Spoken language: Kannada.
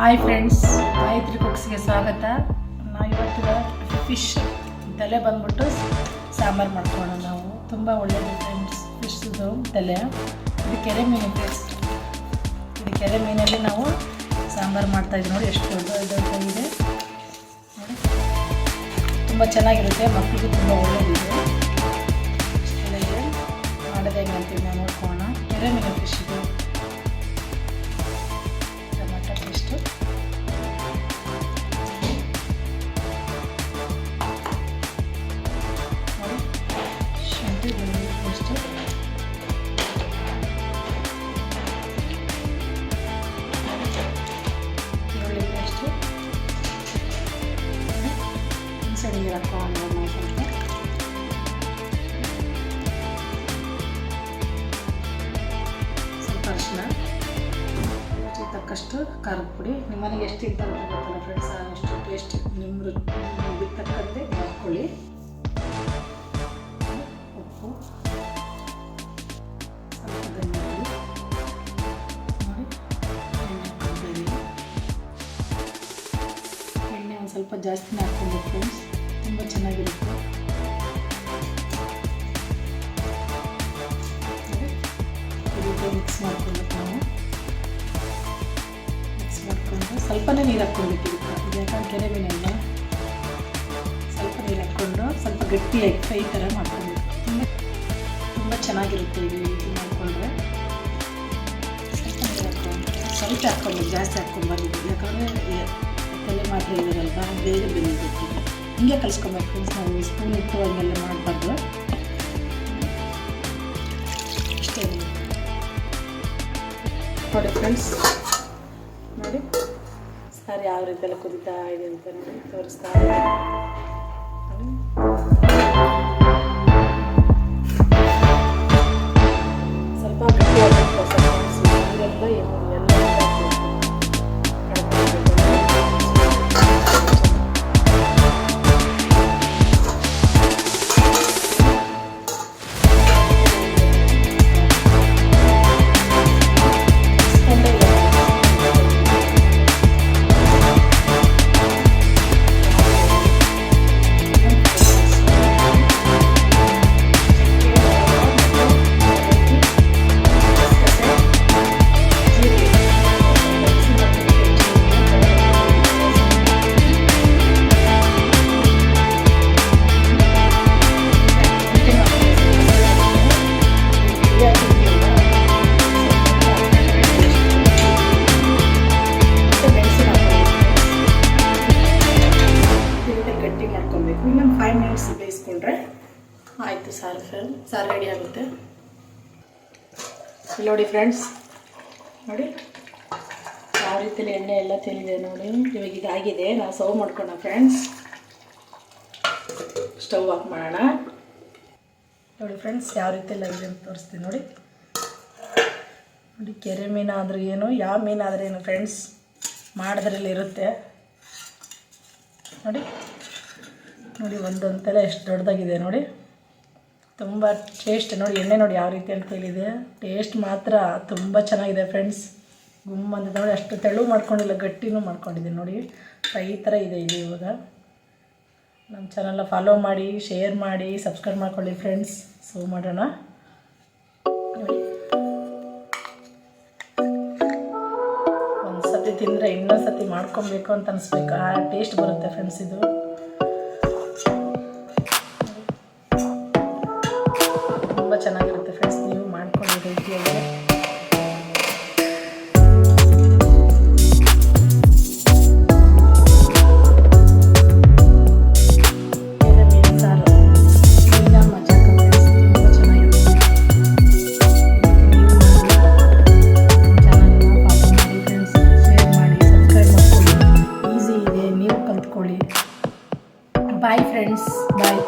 ಹಾಯ್ ಫ್ರೆಂಡ್ಸ್, ಗಾಯತ್ರಿ ಕುಕ್ಸ್ಗೆ ಸ್ವಾಗತ. ನಾವು ಇವತ್ತು ಫಿಶ್ ತಲೆ ಬಂದ್ಬಿಟ್ಟು ಸಾಂಬಾರು ಮಾಡ್ಕೊಳ್ಳೋಣ. ನಾವು ತುಂಬ ಒಳ್ಳೆಯದು ಫ್ರೆಂಡ್ಸ್. ಫಿಶ್ದು ತಲೆ ಇದು ಕೆರೆ ಮೀನು ಫ್ರೆಂಡ್ಸ್. ಇದು ಕೆರೆ ಮೀನಲ್ಲಿ ನಾವು ಸಾಂಬಾರು ಮಾಡ್ತಾಯಿದ್ದೀವಿ. ನೋಡಿ ಎಷ್ಟು ದೊಡ್ಡದಾಗಿದೆ ನೋಡಿ. ತುಂಬ ಚೆನ್ನಾಗಿರುತ್ತೆ, ಮಕ್ಕಳಿಗೂ ತುಂಬ ಒಳ್ಳೆಯದಿದೆ. ಚೆನ್ನಾಗಿದೆ ಮಾಡೋದೇ ಅಂತೀವಿ ನಾವು ನೋಡ್ಕೊಳ್ಳೋಣ. ಕೆರೆ ಮೀನು ಫಿಶ್ ಇದು ಟೊಮೆಟೊ ಪೇಸ್ಟು, ಶುಂಠಿ ಬೆಳ್ಳುಳ್ಳಿ ಪೇಸ್ಟು, ಈರುಳ್ಳಿ ಪೇಸ್ಟು, ಸಡಿಗೆ ಹಾಕೋಣ ಸ್ವಲ್ಪ. ಸ್ವಲ್ಪ ಅರಿಶಿನ, ರುಚಿಗೆ ತಕ್ಕಷ್ಟು ಖಾರದ ಪುಡಿ. ನಿಮ್ಮ ಮನೆಗೆ ಎಷ್ಟು ಇರ್ತಾ ಗೊತ್ತಲ್ಲ ಫ್ರೆಂಡ್ಸ್, ಅಷ್ಟು ಟೇಸ್ಟ್ ನಿಮ್ಮ ಇದಕ್ಕೆ ತಕ್ಕಂತೆ ಹಾಕ್ಕೊಳ್ಳಿ. ಉಪ್ಪು, ಸ್ವಲ್ಪ ಧನಿಯಾ ಪುಡಿ ನೋಡಿ. ಎಣ್ಣೆ ಹಾಕ್ಕೊಂಡಿದ್ದೀವಿ. ಎಣ್ಣೆ ಒಂದು ಸ್ವಲ್ಪ ಜಾಸ್ತಿನೇ ಹಾಕ್ಕೊಂಡು ಫ್ರೆಂಡ್ಸ್, ತುಂಬ ಚೆನ್ನಾಗಿರುತ್ತೆ. ಮಿಕ್ಸ್ ಮಾಡ್ಕೊಳ್ಬೇಕು ನಾವು. ಮಿಕ್ಸ್ ಮಾಡಿಕೊಂಡು ಸ್ವಲ್ಪನೇ ನೀರು ಹಾಕ್ಕೊಳ್ಬೇಕು. ಇದಕ್ಕೆ ಯಾಕಂದ್ರೆ ಕೆರೆ ಮೀನೆಲ್ಲ ಸ್ವಲ್ಪ ನೀರು ಹಾಕ್ಕೊಂಡು ಸ್ವಲ್ಪ ಗಟ್ಟಿಯಾಗಿ ಫ್ರೈ ಥರ ಮಾಡ್ಕೊಳ್ಬೇಕು. ತುಂಬ ಚೆನ್ನಾಗಿರುತ್ತೆ ಇದು ಮಾಡಿಕೊಂಡ್ರೆ. ಸ್ವಲ್ಪ ನೀರು ಹಾಕ್ಕೊಂಡು ಸ್ವಲ್ಪ ಹಾಕ್ಕೊಳ್ಬೇಕು, ಜಾಸ್ತಿ ಹಾಕ್ಕೊಂಬಾರ್ದು. ಯಾಕಂದರೆ ತಲೆ ಮಾತ್ರ ಇರೋದಲ್ವ, ಬೇಗ ಬೆಂದಿರುತ್ತೆ. ಹಿಂಗೆ ಕಲಿಸ್ಕೊಬೇಕು ಫ್ರೆಂಡ್ಸ್. ನಾವು ಸ್ಪೂನ್ ಇಟ್ಟು ಹಂಗೆಲ್ಲ ಮಾಡಬಾರ್ದು. ಇಷ್ಟೇ ನೋಡಿ ಫ್ರೆಂಡ್ಸ್. ನೋಡಿ ಸಾರು ಯಾವ ರೀತಿಯೆಲ್ಲ ಕುದೀತಾ ಇದೆ ಅಂತ ನೋಡಿ ತೋರಿಸ್ತಾ ಇದೆ. ಸ್ವಲ್ಪ ಗಟ್ಟಿ ಆಗಬೇಕು, ನೀರೆಲ್ಲ ಏನು ಎಲ್ಲ ಮಾಡ್ಕೊಬೇಕು. ಇನ್ನೊಂದು 5 ಮಿನಿಟ್ಸ್ ಬೇಯಿಸ್ಕೊಂಡ್ರೆ ಆಯಿತು ಸಾರು ಫ್ರೆಂಡ್. ಸಾರು ರೆಡಿ ಆಗುತ್ತೆ. ಇಲ್ಲಿ ನೋಡಿ ಫ್ರೆಂಡ್ಸ್, ನೋಡಿ ಯಾವ ರೀತಿಯಲ್ಲಿ ಎಣ್ಣೆ ಎಲ್ಲ ತೆಲಿದೆ ನೋಡಿ. ಇವಾಗ ಇದಾಗಿದೆ, ನಾವು ಸರ್ವ್ ಮಾಡ್ಕೊಳ್ಳೋಣ ಫ್ರೆಂಡ್ಸ್. ಸ್ಟವ್ ಆಫ್ ಮಾಡೋಣ. ನೋಡಿ ಫ್ರೆಂಡ್ಸ್, ಯಾವ ರೀತಿಯೆಲ್ಲ ಇದೆ ಅಂತ ತೋರಿಸ್ತೀನಿ ನೋಡಿ. ನೋಡಿ ಕೆರೆ ಮೀನಾದರೂ ಏನು, ಯಾವ ಮೀನಾದರೂ ಏನು ಫ್ರೆಂಡ್ಸ್, ಮಾಡೋದ್ರಲ್ಲಿ ಇರುತ್ತೆ ನೋಡಿ. ನೋಡಿ ಒಂದೊಂದು ತಲೆ ಎಷ್ಟು ದೊಡ್ಡದಾಗಿದೆ ನೋಡಿ. ತುಂಬ ಟೇಸ್ಟ್ ನೋಡಿ. ಎಣ್ಣೆ ನೋಡಿ ಯಾವ ರೀತಿಯಲ್ಲಿ ತೇಲಿದೆ. ಟೇಸ್ಟ್ ಮಾತ್ರ ತುಂಬ ಚೆನ್ನಾಗಿದೆ ಫ್ರೆಂಡ್ಸ್. ಗುಮ್ಮ ಅಂತ ನೋಡಿ. ಅಷ್ಟು ತೆಳು ಮಾಡ್ಕೊಂಡಿಲ್ಲ, ಗಟ್ಟಿನೂ ಮಾಡ್ಕೊಂಡಿದ್ದೀನಿ ನೋಡಿ. ಫ್ರೈ ಥರ ಇದೆ ಇದು. ಇವಾಗ ನಮ್ಮ ಚಾನಲ್ನ ಫಾಲೋ ಮಾಡಿ, ಶೇರ್ ಮಾಡಿ, ಸಬ್ಸ್ಕ್ರೈಬ್ ಮಾಡ್ಕೊಳ್ಳಿ ಫ್ರೆಂಡ್ಸ್. ಸರ್ವ್ ಮಾಡೋಣ ನೋಡಿ. ಒಂದು ಸತಿ ತಿಂದರೆ ಇನ್ನೊಂದು ಸತಿ ಮಾಡ್ಕೊಬೇಕು ಅಂತ ಅನಿಸ್ಬೇಕು, ಆ ಟೇಸ್ಟ್ ಬರುತ್ತೆ ಫ್ರೆಂಡ್ಸ್. ಇದು ತುಂಬ ಚೆನ್ನಾಗಿರುತ್ತೆ ಫ್ರೆಂಡ್ಸ್. ನೀವು ಮಾಡ್ಕೊಂಡು ರೀತಿಯಾಗಿ ಮೀನು ಸಾರು ಮೀನ ಮಜಾಕ ಫ್ರೆಂಡ್ಸ್. ತುಂಬ ಚೆನ್ನಾಗಿರುತ್ತೆ. ನೀವು ಚಾನಲ್ನ ಫಾಲೋ ಮಾಡಿ ಫ್ರೆಂಡ್ಸ್, ಶೇರ್ ಮಾಡಿ, ಸಬ್ಸ್ಕ್ರೈಬ್ ಮಾಡ್ಕೊಳ್ಳಿ. ಈಸಿ ಇದೆ, ನೀವು ಕಲ್ತ್ಕೊಳ್ಳಿ. ಬಾಯ್ ಫ್ರೆಂಡ್ಸ್, ಬಾಯ್.